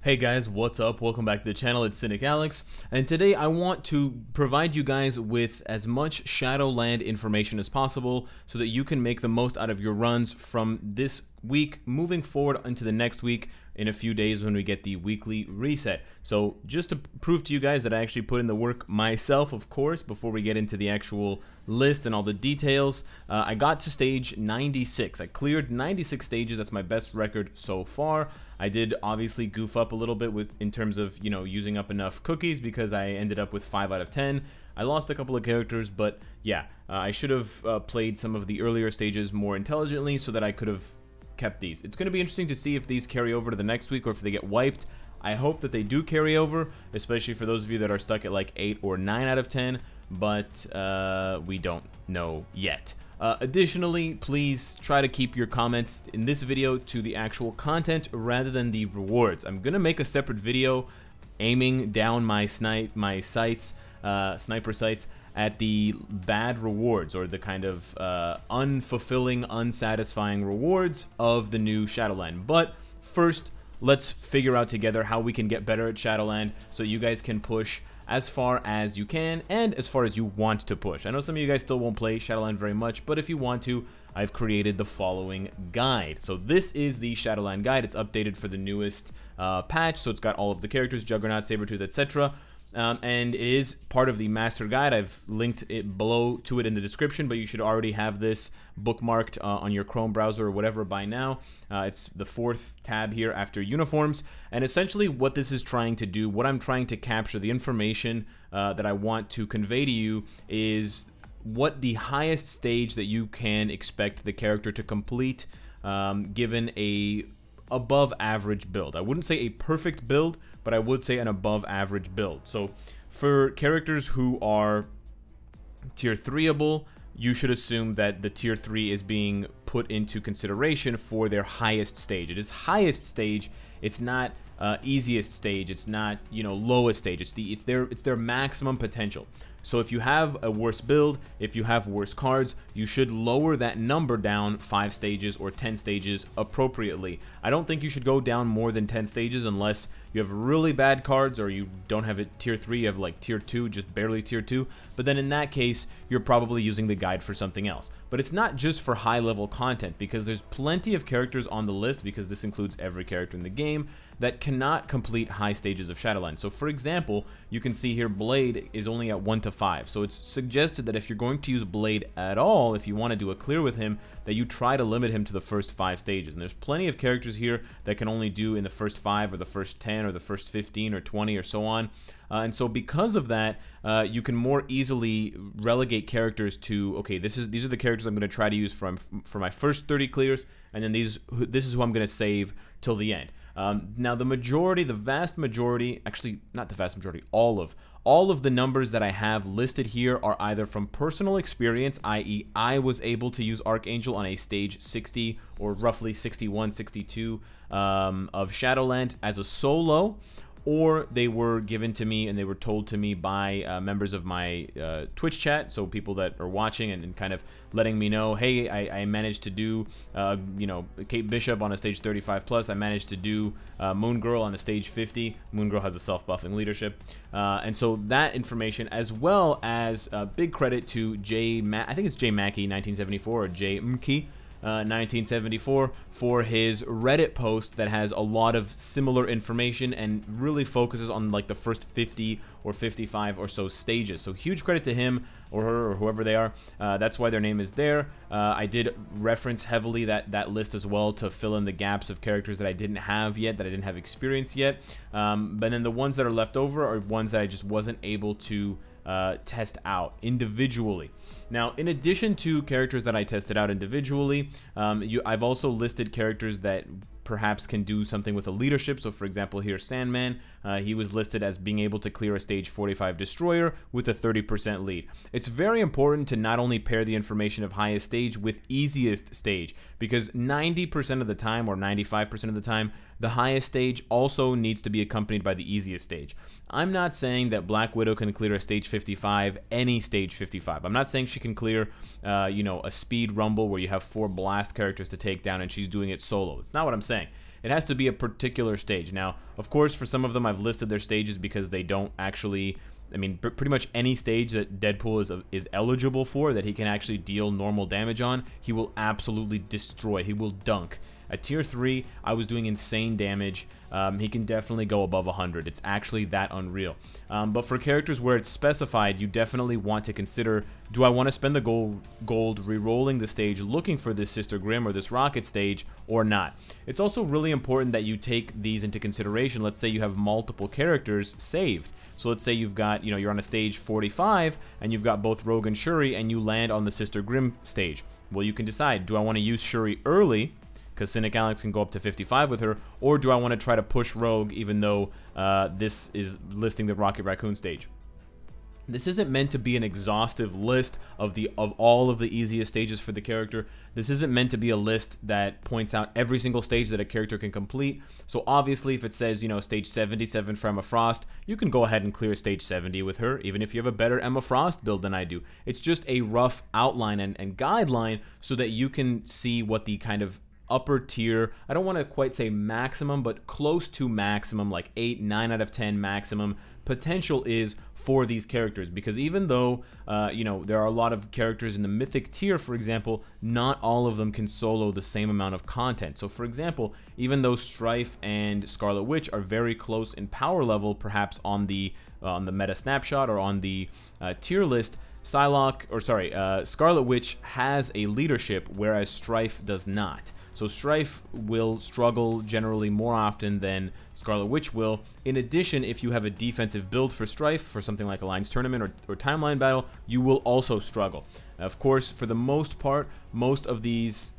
Hey guys, what's up? Welcome back to the channel. It's Cynicalex, and today I want to provide you guys with as much Shadowland information as possible so that you can make the most out of your runs from this week moving forward into the next week in a few days when we get the weekly reset. So just to prove to you guys that I actually put in the work myself, of course, before we get into the actual list and all the details, I got to stage 96. I cleared 96 stages. That's my best record so far. I did obviously goof up a little bit in terms of, you know, using up enough cookies because I ended up with 5 out of 10. I lost a couple of characters, but yeah, I should have played some of the earlier stages more intelligently so that I could have kept these. It's going to be interesting to see if these carry over to the next week or if they get wiped. I hope that they do carry over, especially for those of you that are stuck at like 8 or 9 out of 10, but we don't know yet. Additionally, please try to keep your comments in this video to the actual content rather than the rewards. I'm gonna make a separate video aiming down my sniper sights at the bad rewards, or the kind of unfulfilling, unsatisfying rewards of the new Shadowland. But first, let's figure out together how we can get better at Shadowland so you guys can push as far as you can and as far as you want to push. I know some of you guys still won't play Shadowland very much, but if you want to, I've created the following guide. So this is the Shadowland guide. It's updated for the newest patch, so it's got all of the characters, Juggernaut, Sabretooth, etc. And it is part of the master guide. I've linked it below to it in the description, but you should already have this bookmarked on your Chrome browser or whatever by now. It's the 4th tab here after uniforms, and essentially what this is trying to do, what I'm trying to capture, the information that I want to convey to you is what the highest stage that you can expect the character to complete given a above average build. I wouldn't say a perfect build, but I would say an above average build. So for characters who are tier 3able, you should assume that the tier 3 is being put into consideration for their highest stage. It is highest stage. It's not easiest stage. It's not, you know, lowest stage. It's their maximum potential. So if you have a worse build, if you have worse cards, you should lower that number down 5 stages or 10 stages appropriately. I don't think you should go down more than 10 stages unless you have really bad cards or you don't have it tier 3, you have like tier 2, just barely tier 2. But then in that case, you're probably using the guide for something else. But it's not just for high level content, because there's plenty of characters on the list, because this includes every character in the game, that cannot complete high stages of Shadowland. So for example, you can see here Blade is only at 1 to 5. So it's suggested that if you're going to use Blade at all, if you want to do a clear with him, that you try to limit him to the first 5 stages. And there's plenty of characters here that can only do in the first 5 or the first 10 or the first 15 or 20 or so on. And so because of that, you can more easily relegate characters to, okay, these are the characters I'm going to try to use for my first 30 clears, and then this is who I'm going to save till the end. Now the vast majority, actually not the vast majority, all of the numbers that I have listed here are either from personal experience, i.e. I was able to use Archangel on a stage 60 or roughly 61, 62 of Shadowland as a solo, or they were given to me and they were told to me by members of my Twitch chat, so people that are watching and kind of letting me know, hey, I managed to do, you know, Kate Bishop on a stage 35 plus. I managed to do Moon Girl on a stage 50. Moon Girl has a self-buffing leadership, and so that information, as well as big credit to I think it's J Mackey 1974 or J Mkey 1974 for his Reddit post that has a lot of similar information and really focuses on like the first 50 or 55 or so stages. So huge credit to him or her or whoever they are. That's why their name is there. I did reference heavily that list as well to fill in the gaps of characters that I didn't have yet, that I didn't have experience yet. But then the ones that are left over are ones that I just wasn't able to test out individually. Now, in addition to characters that I tested out individually, I've also listed characters that perhaps can do something with a leadership. So for example here, Sandman, he was listed as being able to clear a stage 45 destroyer with a 30% lead. It's very important to not only pair the information of highest stage with easiest stage, because 90% of the time or 95% of the time, the highest stage also needs to be accompanied by the easiest stage. I'm not saying that Black Widow can clear a stage 55, any stage 55. I'm not saying she can clear, you know, a speed rumble where you have 4 blast characters to take down and she's doing it solo. It's not what I'm saying. saying. It has to be a particular stage. Now, of course, for some of them, I've listed their stages because they don't actually... I mean, pretty much any stage that Deadpool is eligible for, that he can actually deal normal damage on, he will absolutely destroy. He will dunk. At tier 3, I was doing insane damage. He can definitely go above 100. It's actually that unreal. But for characters where it's specified, you definitely want to consider, do I want to spend the gold re-rolling the stage looking for this Sister Grimm or this Rocket stage or not? It's also really important that you take these into consideration. Let's say you have multiple characters saved. So let's say you've got, you're on a stage 45 and you've got both Rogue and Shuri and you land on the Sister Grimm stage. Well, you can decide, do I want to use Shuri early, because Cynicalex can go up to 55 with her, or do I want to try to push Rogue even though this is listing the Rocket Raccoon stage? This isn't meant to be an exhaustive list of all of the easiest stages for the character. This isn't meant to be a list that points out every single stage that a character can complete. So obviously if it says, stage 77 for Emma Frost, you can go ahead and clear stage 70 with her, even if you have a better Emma Frost build than I do. It's just a rough outline and guideline so that you can see what the kind of upper tier, I don't want to quite say maximum, but close to maximum, like 8, 9 out of 10 maximum potential is for these characters. Because even though, there are a lot of characters in the mythic tier, for example, not all of them can solo the same amount of content. So for example, even though Strife and Scarlet Witch are very close in power level, perhaps on the meta snapshot or on the tier list, Scarlet Witch has a leadership, whereas Strife does not. So Strife will struggle generally more often than Scarlet Witch will. In addition, if you have a defensive build for Strife, for something like Alliance Tournament or Timeline Battle, you will also struggle. Of course, for the most part, these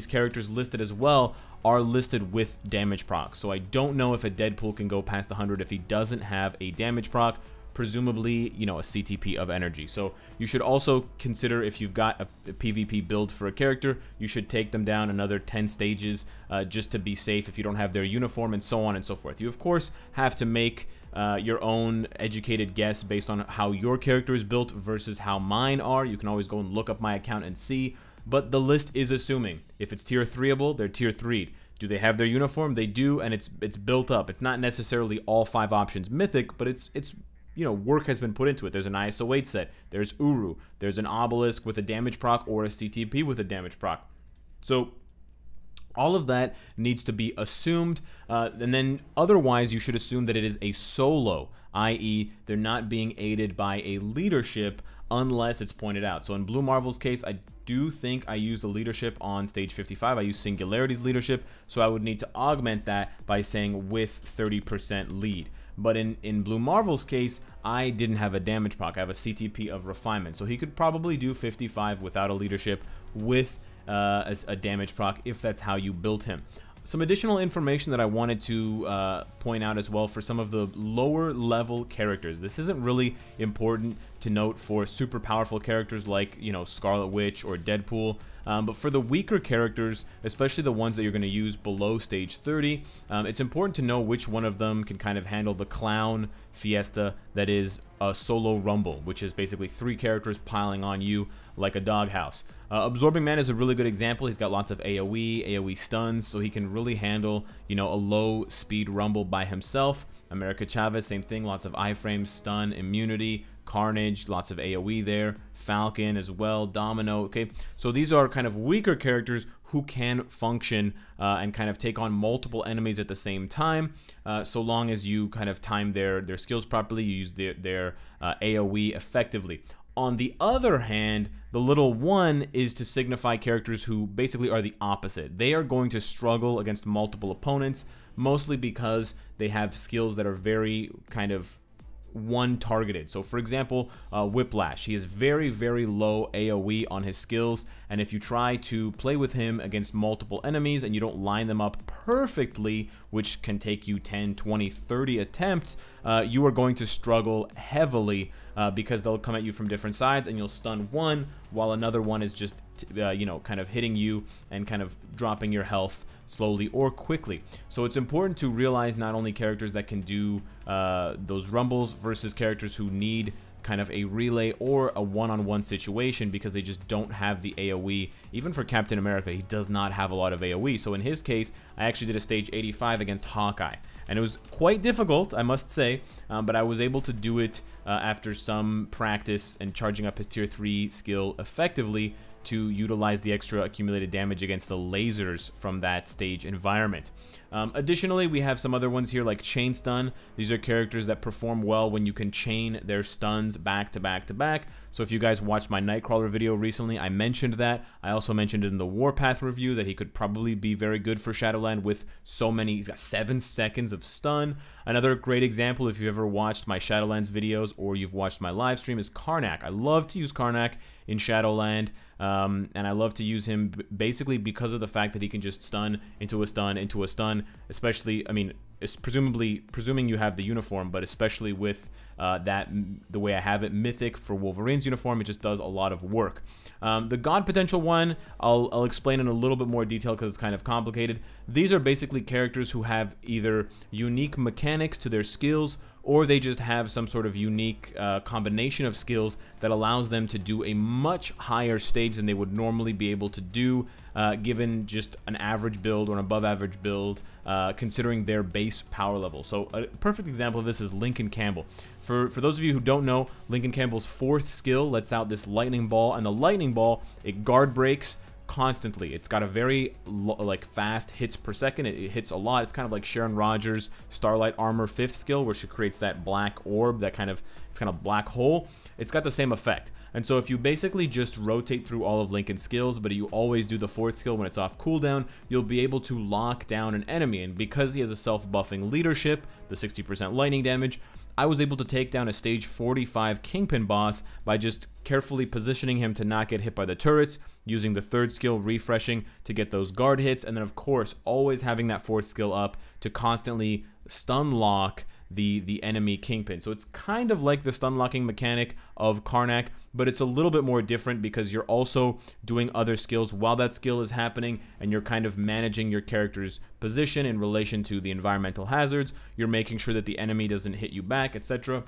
characters listed as well are listed with damage proc. So I don't know if a Deadpool can go past 100 if he doesn't have a damage proc. Presumably, a CTP of energy. So you should also consider, if you've got a PvP build for a character, you should take them down another 10 stages just to be safe if you don't have their uniform, and so on and so forth. You, of course, have to make your own educated guess based on how your character is built versus how mine are. You can always go and look up my account and see, but the list is assuming. If it's tier 3able, they're tier 3'd. Do they have their uniform? They do, and it's built up. It's not necessarily all 5 options mythic, but it's work has been put into it. There's an ISO 8 set. There's Uru. There's an Obelisk with a damage proc or a CTP with a damage proc. So all of that needs to be assumed. And then otherwise, you should assume that it is a solo, i.e. they're not being aided by a leadership unless it's pointed out. So in Blue Marvel's case, I do think I used a leadership on stage 55. I used Singularity's leadership, so I would need to augment that by saying with 30% lead. But in Blue Marvel's case, I didn't have a damage proc. I have a CTP of Refinement, so he could probably do 55 without a leadership with a damage proc if that's how you built him. Some additional information that I wanted to point out as well for some of the lower level characters. This isn't really important to note for super powerful characters like, Scarlet Witch or Deadpool. But for the weaker characters, especially the ones that you're going to use below stage 30, it's important to know which one of them can kind of handle the clown fiesta that is a solo rumble, which is basically 3 characters piling on you like a doghouse. Absorbing Man is a really good example. He's got lots of AoE stuns, so he can really handle, a low speed rumble by himself. America Chavez, same thing, lots of iframes, stun, immunity, Carnage, lots of AoE there, Falcon as well, Domino, okay? So these are kind of weaker characters who can function and kind of take on multiple enemies at the same time, so long as you kind of time their skills properly, you use their AoE effectively. On the other hand, the little 1 is to signify characters who basically are the opposite. They are going to struggle against multiple opponents, mostly because they have skills that are very kind of one targeted. So for example, Whiplash, he has very, very low AoE on his skills, and if you try to play with him against multiple enemies and you don't line them up perfectly, which can take you 10, 20, 30 attempts, you are going to struggle heavily because they'll come at you from different sides and you'll stun one while another one is just kind of hitting you and kind of dropping your health slowly or quickly. So it's important to realize not only characters that can do those rumbles versus characters who need kind of a relay or a one-on-one situation because they just don't have the AoE. Even for Captain America, he does not have a lot of AoE. So in his case, I actually did a stage 85 against Hawkeye, and it was quite difficult, I must say, but I was able to do it after some practice and charging up his tier 3 skill effectively to utilize the extra accumulated damage against the lasers from that stage environment. Additionally, we have some other ones here like Chain Stun. These are characters that perform well when you can chain their stuns back to back to back. So if you guys watched my Nightcrawler video recently, I mentioned that. I also mentioned in the Warpath review that he could probably be very good for Shadowland with so many. He's got 7 seconds of stun. Another great example, if you've ever watched my Shadowlands videos or you've watched my live stream, is Karnak. I love to use Karnak in Shadowland, and I love to use him basically because of the fact that he can just stun into a stun into a stun, especially, I mean, presuming you have the uniform, but especially with the way I have it, Mythic for Wolverine's uniform, it just does a lot of work. The God Potential one, I'll explain in a little bit more detail because it's kind of complicated. These are basically characters who have either unique mechanics to their skills, or they just have some sort of unique combination of skills that allows them to do a much higher stage than they would normally be able to do given just an average build or an above average build, considering their base power level. So a perfect example of this is Lincoln Campbell. For those of you who don't know, Lincoln Campbell's 4th skill lets out this lightning ball, and the lightning ball, it guard breaks constantly. It's got a very like fast hits per second. It hits a lot. It's kind of like Sharon Rogers' Starlight Armor 5th skill, where she creates that black orb, that kind of, it's kind of black hole. It's got the same effect. And so if you basically just rotate through all of Lincoln's skills, but you always do the 4th skill when it's off cooldown, you'll be able to lock down an enemy. And because he has a self-buffing leadership, the 60% lightning damage, I was able to take down a stage 45 Kingpin boss by just carefully positioning him to not get hit by the turrets, using the 3rd skill, refreshing, to get those guard hits, and then of course always having that 4th skill up to constantly stun lock the enemy Kingpin. So it's kind of like the stun locking mechanic of Karnak, but it's a little bit more different because you're also doing other skills while that skill is happening, and you're kind of managing your character's position in relation to the environmental hazards. You're making sure that the enemy doesn't hit you back, etc.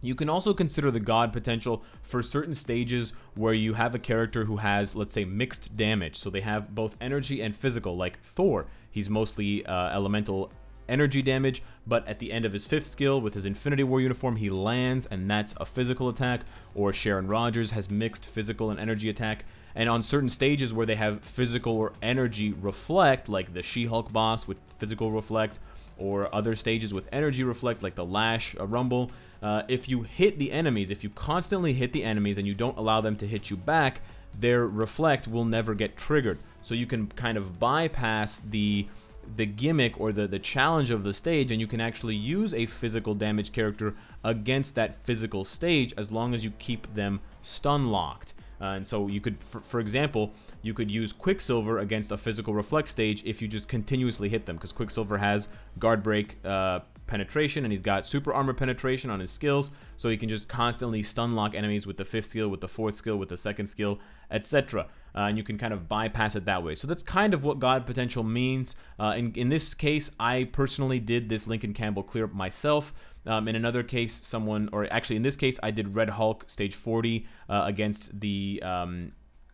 You can also consider the God potential for certain stages where you have a character who has, let's say, mixed damage. So they have both energy and physical, like Thor. He's mostly elemental energy damage, but at the end of his 5th skill with his Infinity War uniform, he lands, and that's a physical attack. Or Sharon Rogers has mixed physical and energy attack. And on certain stages where they have physical or energy reflect, like the She-Hulk boss with physical reflect, or other stages with energy reflect, like the Lash Rumble, if you hit the enemies, if you constantly hit the enemies and you don't allow them to hit you back, their reflect will never get triggered. So you can kind of bypass the gimmick or the challenge of the stage, and you can actually use a physical damage character against that physical stage as long as you keep them stun locked. And so you could, for example, you could use Quicksilver against a physical reflect stage if you just continuously hit them, because Quicksilver has guard break penetration, and he's got super armor penetration on his skills, so he can just constantly stun lock enemies with the 5th skill, with the 4th skill, with the 2nd skill, etc. And you can kind of bypass it that way. So that's kind of what God potential means. In this case, I personally did this Lincoln Campbell clear up myself. In another case, actually in this case, I did Red Hulk stage 40 against the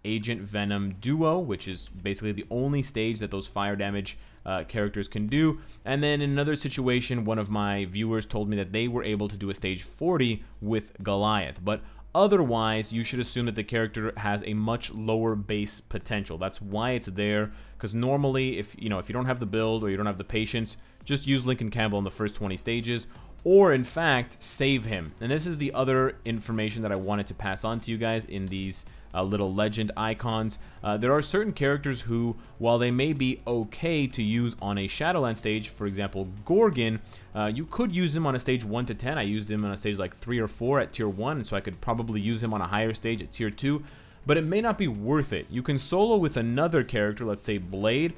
Agent Venom duo, which is basically the only stage that those fire damage characters can do. And then in another situation, one of my viewers told me that they were able to do a stage 40 with Goliath. But otherwise, you should assume that the character has a much lower base potential. That's why it's there, because normally if you don't have the build or you don't have the patience, just use Lincoln Campbell in the first 20 stages, or in fact save him. And this is the other information that I wanted to pass on to you guys in these little legend icons. There are certain characters who, while they may be okay to use on a Shadowland stage, for example Gorgon, you could use him on a stage 1 to 10. I used him on a stage like 3 or 4 at tier 1, and so I could probably use him on a higher stage at tier 2, but it may not be worth it. You can solo with another character, let's say Blade,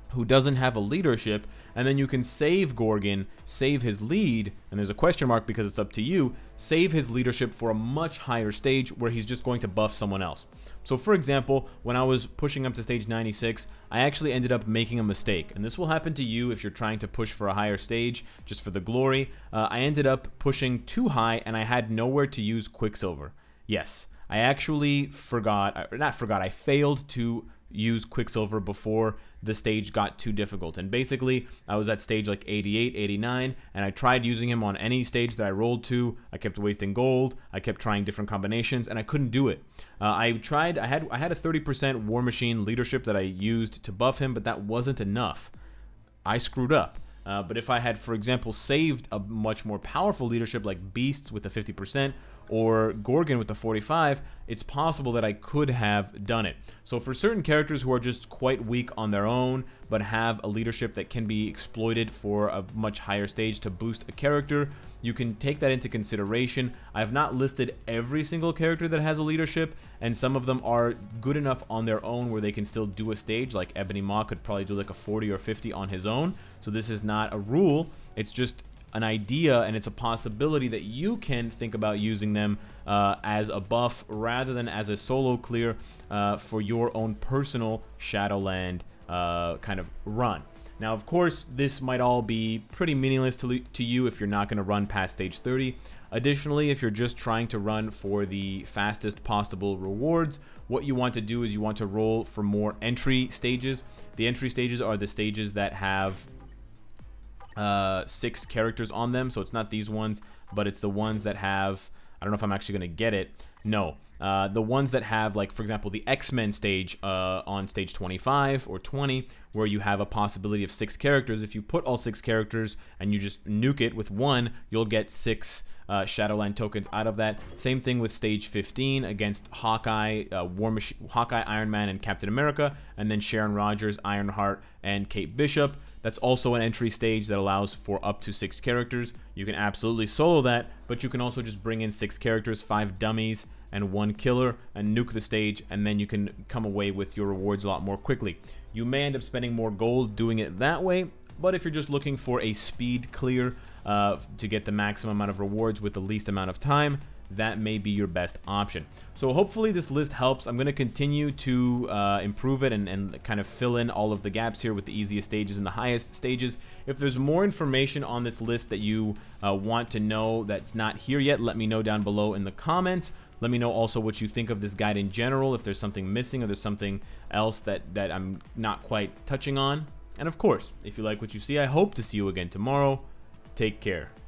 who doesn't have a leadership, and then you can save Gorgon, save his lead, and there's a question mark because it's up to you, save his leadership for a much higher stage where he's just going to buff someone else. So for example, when I was pushing up to stage 96, I actually ended up making a mistake. And this will happen to you if you're trying to push for a higher stage, just for the glory. I ended up pushing too high and I had nowhere to use Quicksilver. Yes, I actually I failed to use Quicksilver before the stage got too difficult. And basically, I was at stage like 88, 89, and I tried using him on any stage that I rolled to. I kept wasting gold. I kept trying different combinations, and I couldn't do it. I had a 30% War Machine leadership that I used to buff him, but that wasn't enough. I screwed up. But if I had, for example, saved a much more powerful leadership like Beasts with the 50% or Gorgon with the 45, it's possible that I could have done it. So for certain characters who are just quite weak on their own, but have a leadership that can be exploited for a much higher stage to boost a character, you can take that into consideration. I've not listed every single character that has a leadership, and some of them are good enough on their own where they can still do a stage, like Ebony Maw could probably do like a 40 or 50 on his own. So this is not a rule, it's just an idea, and it's a possibility that you can think about using them as a buff rather than as a solo clear for your own personal Shadowland kind of run. Now, of course, this might all be pretty meaningless to you if you're not going to run past stage 30. Additionally, if you're just trying to run for the fastest possible rewards, what you want to do is you want to roll for more entry stages. The entry stages are the stages that have 6 characters on them, so it's not these ones, but it's the ones that have, I don't know if I'm actually going to get it. No. The ones that have, like, for example, the X-Men stage on stage 25 or 20, where you have a possibility of 6 characters. If you put all 6 characters and you just nuke it with 1, you'll get 6 Shadowland tokens out of that. Same thing with stage 15 against Hawkeye, Hawkeye, Iron Man, and Captain America, and then Sharon Rogers, Ironheart, and Kate Bishop. That's also an entry stage that allows for up to 6 characters. You can absolutely solo that, but you can also just bring in 6 characters, 5 dummies, and 1 killer, and nuke the stage, and then you can come away with your rewards a lot more quickly. You may end up spending more gold doing it that way, but if you're just looking for a speed clear to get the maximum amount of rewards with the least amount of time, that may be your best option. So hopefully this list helps. I'm going to continue to improve it and kind of fill in all of the gaps here with the easiest stages and the highest stages. If there's more information on this list that you want to know that's not here yet, let me know down below in the comments. Let me know also what you think of this guide in general, if there's something missing or there's something else that I'm not quite touching on. And of course, if you like what you see, I hope to see you again tomorrow. Take care.